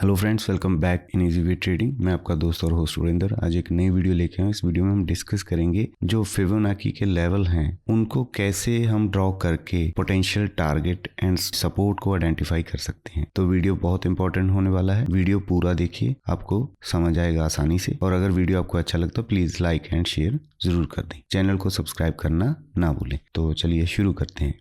Hello friends, welcome back in easy way trading. मैं आपका दोस्त और होस्ट सुरेंद्र आज एक नई वीडियो लेके आया हूं। इस वीडियो में हम डिस्कस करेंगे जो फिबोनाची के लेवल हैं उनको कैसे हम ड्रॉ करके पोटेंशियल टारगेट एंड सपोर्ट को आइडेंटिफाई कर सकते हैं। तो वीडियो बहुत इंपॉर्टेंट होने वाला है, वीडियो पूरा देखिए, आपको समझ आएगा आसानी से। और अगर वीडियो आपको अच्छा लगता है प्लीज लाइक एंड शेयर जरूर कर दें। चैनल को सब्सक्राइब करना ना भूलें। तो चलिए शुरू करते हैं।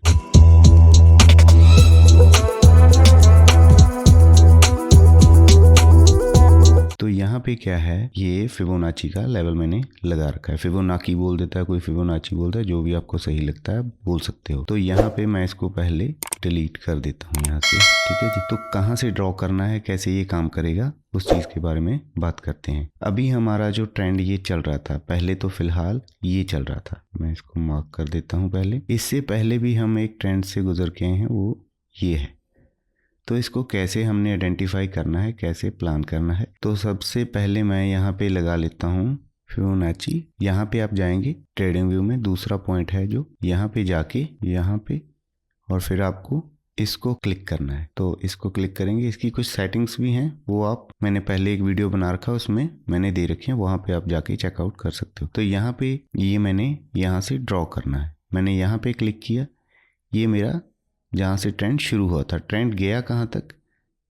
तो यहाँ पे क्या है, ये फिबोनाची का लेवल मैंने लगा रखा है। फिबोनाची बोल देता है कोई, फिबोनाची बोलता है, जो भी आपको सही लगता है बोल सकते हो। तो यहाँ पे मैं इसको पहले डिलीट कर देता हूँ यहाँ से, ठीक है जी। तो कहाँ से ड्रॉ करना है, कैसे ये काम करेगा, उस चीज़ के बारे में बात करते हैं। अभी हमारा जो ट्रेंड ये चल रहा था, पहले तो फिलहाल ये चल रहा था, मैं इसको मार्क कर देता हूँ पहले। इससे पहले भी हम एक ट्रेंड से गुजर के आए हैं, वो ये है। तो इसको कैसे हमने आइडेंटिफाई करना है, कैसे प्लान करना है। तो सबसे पहले मैं यहाँ पे लगा लेता हूँ फिबोनाची। यहाँ पे आप जाएंगे ट्रेडिंग व्यू में, दूसरा पॉइंट है जो यहाँ पे जाके यहाँ पे, और फिर आपको इसको क्लिक करना है। तो इसको क्लिक करेंगे। इसकी कुछ सेटिंग्स भी हैं, वो आप मैंने पहले एक वीडियो बना रखा है, उसमें मैंने दे रखी है, वहाँ पे आप जाके चेकआउट कर सकते हो। तो यहाँ पे ये मैंने यहाँ से ड्रॉ करना है। मैंने यहाँ पे क्लिक किया, ये मेरा जहाँ से ट्रेंड शुरू हुआ था, ट्रेंड गया कहाँ तक,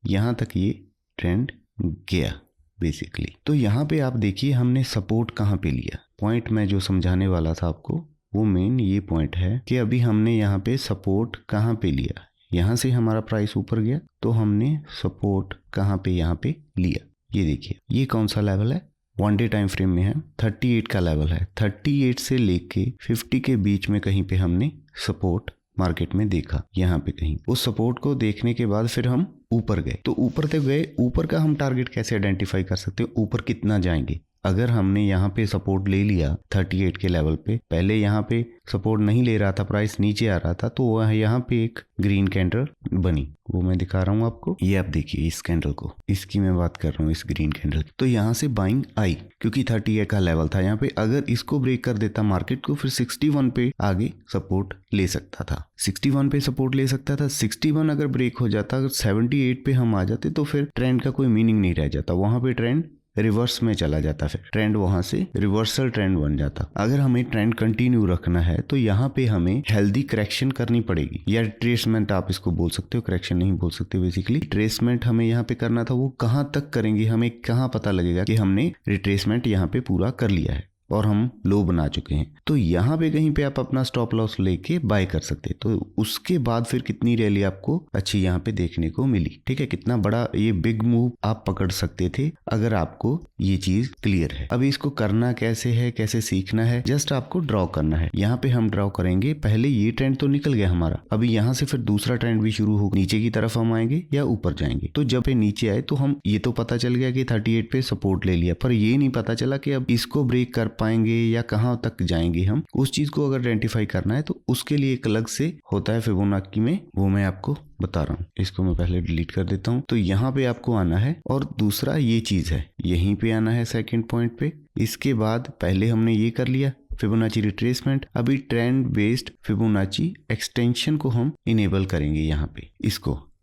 यहाँ तक ये ट्रेंड गया बेसिकली। तो यहाँ पे आप देखिए हमने सपोर्ट कहाँ पे लिया। पॉइंट मैं जो समझाने वाला था आपको, वो मेन ये पॉइंट है कि अभी हमने यहाँ पे सपोर्ट कहाँ पे लिया। यहाँ से हमारा प्राइस ऊपर गया तो हमने सपोर्ट कहाँ पे यहाँ पे लिया। ये देखिए, ये कौन सा लेवल है, 1 डे टाइम फ्रेम में है, 38 का लेवल है। 38 से लेके 50 के बीच में कहीं पे हमने सपोर्ट मार्केट में देखा। यहाँ पे कहीं उस सपोर्ट को देखने के बाद फिर हम ऊपर गए। तो ऊपर तक गए, ऊपर का हम टारगेट कैसे आइडेंटिफाई कर सकते हैं, ऊपर कितना जाएंगे। अगर हमने यहाँ पे सपोर्ट ले लिया 38 के लेवल पे, पहले यहाँ पे सपोर्ट नहीं ले रहा था, प्राइस नीचे आ रहा था, तो वह यहाँ पे एक ग्रीन कैंडल बनी, वो मैं दिखा रहा हूँ आपको। ये आप देखिए इस कैंडल को, इसकी मैं बात कर रहा हूँ, इस ग्रीन कैंडल। तो यहाँ से बाइंग आई क्योंकि 38 का लेवल था यहाँ पे। अगर इसको ब्रेक कर देता मार्केट को, फिर 61 पे आगे सपोर्ट ले सकता था, 61 पे सपोर्ट ले सकता था। 61 अगर ब्रेक हो जाता, अगर 78 पे हम आ जाते, तो फिर ट्रेंड का कोई मीनिंग नहीं रह जाता, वहां पे ट्रेंड रिवर्स में चला जाता, फिर ट्रेंड वहां से रिवर्सल ट्रेंड बन जाता। अगर हमें ट्रेंड कंटिन्यू रखना है तो यहाँ पे हमें हेल्दी करेक्शन करनी पड़ेगी, या रिट्रेसमेंट आप इसको बोल सकते हो, करेक्शन नहीं बोल सकते बेसिकली। रिट्रेसमेंट हमें यहाँ पे करना था, वो कहाँ तक करेंगे, हमें कहाँ पता लगेगा कि हमने रिट्रेसमेंट यहाँ पे पूरा कर लिया है और हम लो बना चुके हैं। तो यहाँ पे कहीं पे आप अपना स्टॉप लॉस लेके बाय कर सकते हैं। तो उसके बाद फिर कितनी रैली आपको अच्छी यहाँ पे देखने को मिली, ठीक है। कितना बड़ा ये बिग मूव आप पकड़ सकते थे अगर आपको ये चीज क्लियर है। अभी इसको करना कैसे है, कैसे सीखना है, जस्ट आपको ड्रॉ करना है। यहाँ पे हम ड्रॉ करेंगे। पहले ये ट्रेंड तो निकल गया हमारा, अभी यहाँ से फिर दूसरा ट्रेंड भी शुरू हो, नीचे की तरफ हम आएंगे या ऊपर जाएंगे। तो जब ये नीचे आए तो हम, ये तो पता चल गया कि 38 पे सपोर्ट ले लिया, पर ये नहीं पता चला कि अब इसको ब्रेक कर पाएंगे या कहां तक जाएंगे हम। उस चीज को अगर आइडेंटिफाई करना है तो उसके लिए एक अलग से होता है फिबोनाची में, वो मैं आपको बता रहा हूँ। इसको मैं पहले डिलीट कर देता हूँ। तो यहाँ पे आपको आना है, और दूसरा ये चीज है, यहीं पे आना है सेकंड पॉइंट पे। इसके बाद पहले हमने ये कर लिया फिबोनाची रिट्रेसमेंट, अभी ट्रेंड बेस्ड फिबोनाची एक्सटेंशन को हम इनेबल करेंगे। यहाँ पे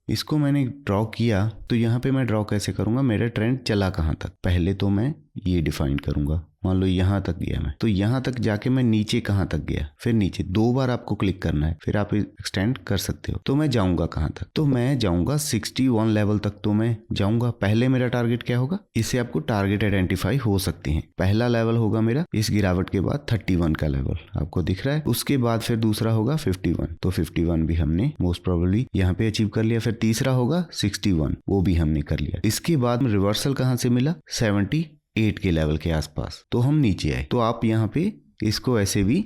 इसको मैंने ड्रॉ किया, तो यहाँ पे मैं ड्रॉ कैसे करूंगा, मेरा ट्रेंड चला कहाँ तक, पहले तो मैं ये डिफाइन करूंगा। मान लो यहाँ तक गया मैं, तो यहाँ तक जाके मैं नीचे कहाँ तक गया, फिर नीचे 2 बार आपको क्लिक करना है, फिर आप एक्सटेंड कर सकते हो। तो मैं जाऊंगा कहाँ तक, तो मैं जाऊंगा 61 लेवल तक, तो मैं जाऊंगा। पहले मेरा टारगेट क्या होगा, इससे आपको टारगेट आइडेंटिफाई हो सकते हैं। पहला लेवल होगा मेरा इस गिरावट के बाद 31 का लेवल आपको दिख रहा है। उसके बाद फिर दूसरा होगा 51, तो 51 भी हमने मोस्ट प्रोबेबली यहाँ पे अचीव कर लिया। फिर तीसरा होगा 61, वो भी हमने कर लिया। इसके बाद रिवर्सल कहाँ से मिला, 78 के लेवल के आसपास, तो हम नीचे आए। तो आप यहाँ पे इसको ऐसे भी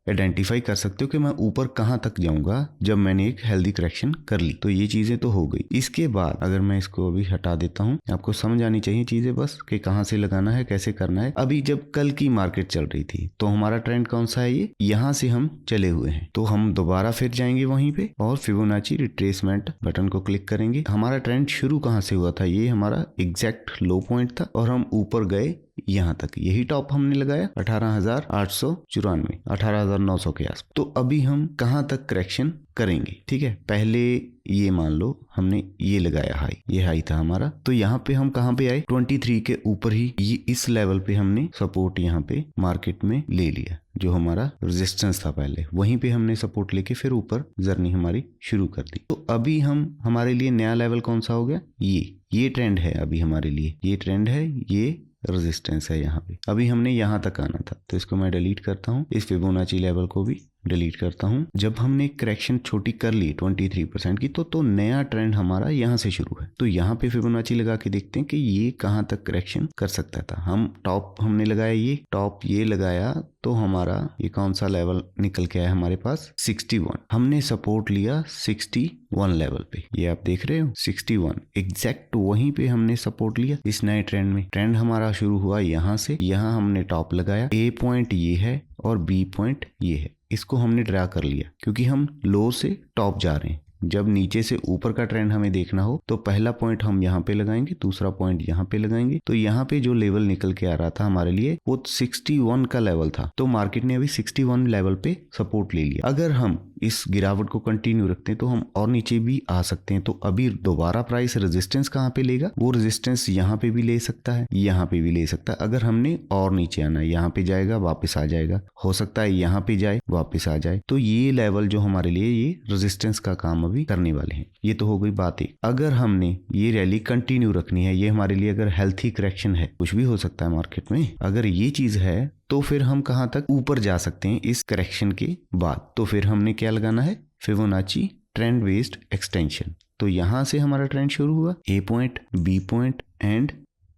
आइडेंटिफाई कर सकते हो कि मैं ऊपर कहाँ तक जाऊंगा जब मैंने एक हेल्दी करेक्शन कर ली। तो ये चीजें तो हो गई। इसके बाद अगर मैं इसको अभी हटा देता हूँ, आपको समझ आनी चाहिए चीजें बस कि कहाँ से लगाना है, कैसे करना है। अभी जब कल की मार्केट चल रही थी तो हमारा ट्रेंड कौन सा है, ये यहाँ से हम चले हुए हैं, तो हम दोबारा फिर जाएंगे वहीं पे और फिबोनाची रिट्रेसमेंट बटन को क्लिक करेंगे। हमारा ट्रेंड शुरू कहाँ से हुआ था, ये हमारा एग्जैक्ट लो पॉइंट था और हम ऊपर गए यहाँ तक, यही टॉप हमने लगाया 18,894, 18,900 के आसपास। तो अभी हम कहाँ तक करेक्शन करेंगे, ठीक है। पहले ये मान लो हमने ये लगाया हाई, ये हाई था हमारा, तो यहाँ पे हम कहाँ पे आए 23 के ऊपर ही, ये इस लेवल पे हमने सपोर्ट यहाँ पे मार्केट में ले लिया, जो हमारा रेजिस्टेंस था पहले, वहीं पे हमने सपोर्ट लेके फिर ऊपर जर्नी हमारी शुरू कर दी। तो अभी हम हमारे लिए नया लेवल कौन सा हो गया, ये ट्रेंड है अभी हमारे लिए, ये ट्रेंड है, ये रेजिस्टेंस है यहाँ पे। अभी हमने यहाँ तक आना था, तो इसको मैं डिलीट करता हूँ, इस फिबोनाची लेवल को भी डिलीट करता हूँ। जब हमने करेक्शन छोटी कर ली 23% की, तो नया ट्रेंड हमारा यहाँ से शुरू है। तो यहाँ पे फिबोनाची लगा के देखते हैं कि ये कहाँ तक करेक्शन कर सकता था। हम टॉप हमने लगाया, ये टॉप ये लगाया, तो हमारा ये कौन सा लेवल निकल के आया हमारे पास 61। हमने सपोर्ट लिया 61 लेवल पे, ये आप देख रहे हो 61 एग्जैक्ट वहीं पे हमने सपोर्ट लिया इस नए ट्रेंड में। ट्रेंड हमारा शुरू हुआ यहाँ से, यहाँ हमने टॉप लगाया, ए पॉइंट ये है और बी पॉइंट ये है, इसको हमने ड्रा कर लिया क्योंकि हम लो से टॉप जा रहे हैं। जब नीचे से ऊपर का ट्रेंड हमें देखना हो तो पहला पॉइंट हम यहाँ पे लगाएंगे, दूसरा पॉइंट यहाँ पे लगाएंगे। तो यहाँ पे जो लेवल निकल के आ रहा था हमारे लिए वो 61 का लेवल था, तो मार्केट ने अभी 61 लेवल पे सपोर्ट ले लिया। अगर हम इस गिरावट को कंटिन्यू रखते हैं तो हम और नीचे भी आ सकते हैं। तो अभी दोबारा प्राइस रेजिस्टेंस कहाँ पे लेगा, वो रेजिस्टेंस यहाँ पे भी ले सकता है, यहाँ पे भी ले सकता है। अगर हमने और नीचे आना है, यहाँ पे जाएगा वापस आ जाएगा, हो सकता है यहाँ पे जाए वापस आ जाए। तो ये लेवल जो हमारे लिए ये रेजिस्टेंस का काम भी करने वाले हैं। ये तो हो गई बात एक। अगर हमने ये रैली कंटिन्यू रखनी है, ये हमारे लिए अगर हेल्थी करेक्शन है, कुछ भी हो सकता है मार्केट में, अगर ये चीज है तो फिर हम कहां तक ऊपर जा सकते हैं इस करेक्शन के बाद। तो फिर हमने क्या लगाना है, फिबोनाची ट्रेंड बेस्ड एक्सटेंशन। तो यहां से हमारा ट्रेंड शुरू हुआ, ए पॉइंट बी पॉइंट एंड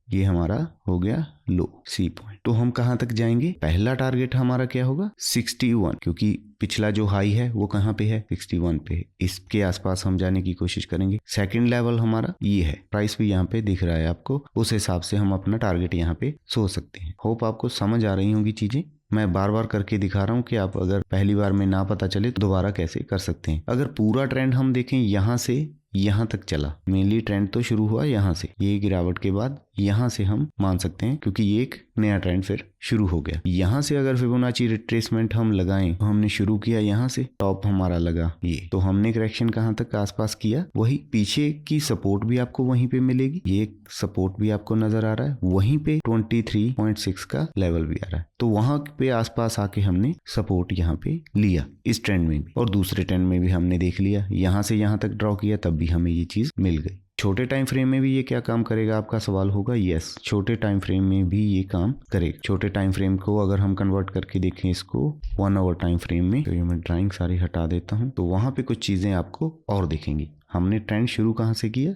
ये हमारा हो गया लो सी पॉइंट। तो हम कहां तक जाएंगे, पहला टारगेट हमारा क्या होगा 61, क्योंकि पिछला जो हाई है वो कहां पे है 61 पे है, इसके आसपास हम जाने की कोशिश करेंगे। सेकंड लेवल हमारा ये है, प्राइस भी यहाँ पे दिख रहा है आपको, उस हिसाब से हम अपना टारगेट यहाँ पे सोच सकते हैं। होप आपको समझ आ रही होंगी चीजें। मैं बार बार करके दिखा रहा हूँ कि आप अगर पहली बार में ना पता चले तो दोबारा कैसे कर सकते हैं। अगर पूरा ट्रेंड हम देखें, यहाँ से यहाँ तक चला, मेनली ट्रेंड तो शुरू हुआ यहाँ से, ये गिरावट के बाद यहाँ से हम मान सकते हैं, क्योंकि ये एक नया ट्रेंड फिर शुरू हो गया। यहाँ से अगर फिबोनाची रिट्रेसमेंट हम लगाएं, तो हमने शुरू किया यहाँ से, टॉप हमारा लगा ये, तो हमने करेक्शन कहाँ तक आसपास किया, वही पीछे की सपोर्ट भी आपको वहीं पे मिलेगी, ये सपोर्ट भी आपको नजर आ रहा है, वहीं पे 23.6 का लेवल भी आ रहा है। तो वहां पे आसपास आके हमने सपोर्ट यहाँ पे लिया इस ट्रेंड में भी, और दूसरे ट्रेंड में भी हमने देख लिया, यहाँ से यहाँ तक ड्रॉ किया, तब भी हमें ये चीज मिल गई। छोटे टाइम फ्रेम में भी ये क्या काम करेगा, आपका सवाल होगा। यस, छोटे टाइम फ्रेम में भी ये काम करेगा। छोटे टाइम फ्रेम को अगर हम कन्वर्ट करके देखें इसको 1 आवर टाइम फ्रेम में, तो ये मैं ड्राइंग सारी हटा देता हूँ, तो वहां पे कुछ चीजें आपको और दिखेंगी। हमने ट्रेंड शुरू कहां से किया,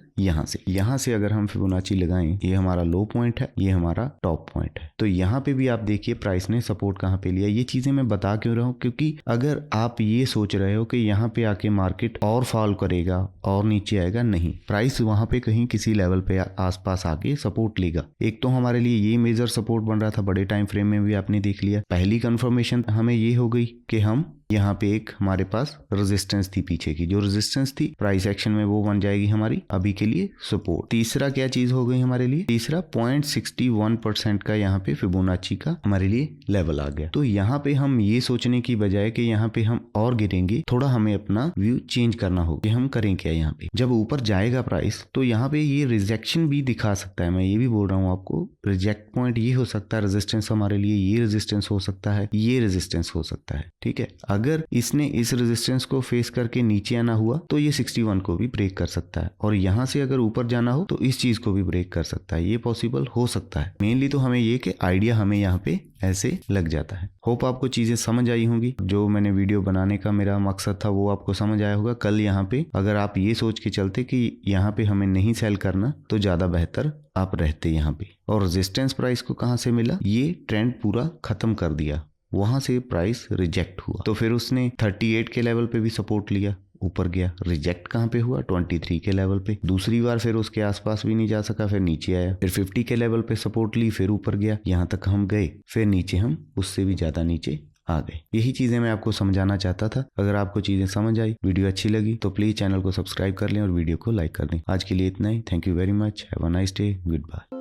यहाँ से अगर हम फिबोनाची लगाएं, ये हमारा लो पॉइंट है, ये हमारा टॉप पॉइंट है। तो यहाँ पे भी आप देखिए प्राइस ने सपोर्ट कहां पे लिया। ये चीजें मैं बता क्यों रहा हूँ, क्योंकि अगर आप ये सोच रहे हो कि यहाँ पे आके मार्केट और फॉल करेगा और नीचे आएगा, नहीं, प्राइस वहां पे कहीं किसी लेवल पे आसपास आके सपोर्ट लेगा। एक तो हमारे लिए ये मेजर सपोर्ट बन रहा था, बड़े टाइम फ्रेम में भी आपने देख लिया। पहली कंफर्मेशन हमें ये हो गई कि हम यहाँ पे एक हमारे पास रेजिस्टेंस थी, पीछे की जो रेजिस्टेंस थी प्राइस एक्शन में, वो बन जाएगी हमारी अभी के लिए सपोर्ट। तीसरा क्या चीज हो गई हमारे लिए, तीसरा 0.61% का यहाँ पे फिबोनाची का हमारे लिए लेवल आ गया। तो यहाँ पे हम ये सोचने की बजाय कि यहाँ पे हम और गिरेंगे, थोड़ा हमें अपना व्यू चेंज करना होगा कि हम करें क्या। यहाँ पे जब ऊपर जाएगा प्राइस, तो यहाँ पे ये रिजेक्शन भी दिखा सकता है। मैं ये भी बोल रहा हूँ आपको, रिजेक्ट पॉइंट ये हो सकता है, रेजिस्टेंस हमारे लिए ये रेजिस्टेंस हो सकता है, ये रेजिस्टेंस हो सकता है, ठीक है। अगर इसने इस रेजिस्टेंस को फेस करके नीचे आना हुआ तो ये 61 को भी ब्रेक कर सकता है, और यहां से अगर ऊपर जाना हो तो इस चीज को भी ब्रेक कर सकता है। ये पॉसिबल हो सकता है। मेनली तो हमें ये कि आइडिया हमें यहाँ पे ऐसे लग जाता है। होप आपको चीजें समझ आई होंगी। जो मैंने वीडियो बनाने का मेरा मकसद था वो आपको समझ आया होगा। कल यहाँ पे अगर आप ये सोच के चलते कि यहाँ पे हमें नहीं सेल करना, तो ज्यादा बेहतर आप रहते यहाँ पे। और रेजिस्टेंस प्राइस को कहाँ से मिला, ये ट्रेंड पूरा खत्म कर दिया, वहां से प्राइस रिजेक्ट हुआ, तो फिर उसने 38 के लेवल पे भी सपोर्ट लिया, ऊपर गया, रिजेक्ट कहाँ पे हुआ 23 के लेवल पे। दूसरी बार फिर उसके आसपास भी नहीं जा सका, फिर नीचे आया, फिर 50 के लेवल पे सपोर्ट ली, फिर ऊपर गया, यहाँ तक हम गए, फिर नीचे हम उससे भी ज्यादा नीचे आ गए। यही चीजें मैं आपको समझाना चाहता था। अगर आपको चीजें समझ आई, वीडियो अच्छी लगी, तो प्लीज चैनल को सब्सक्राइब कर लें और वीडियो को लाइक कर दें। आज के लिए इतना ही। Thank you very much. Have a nice day. Good bye.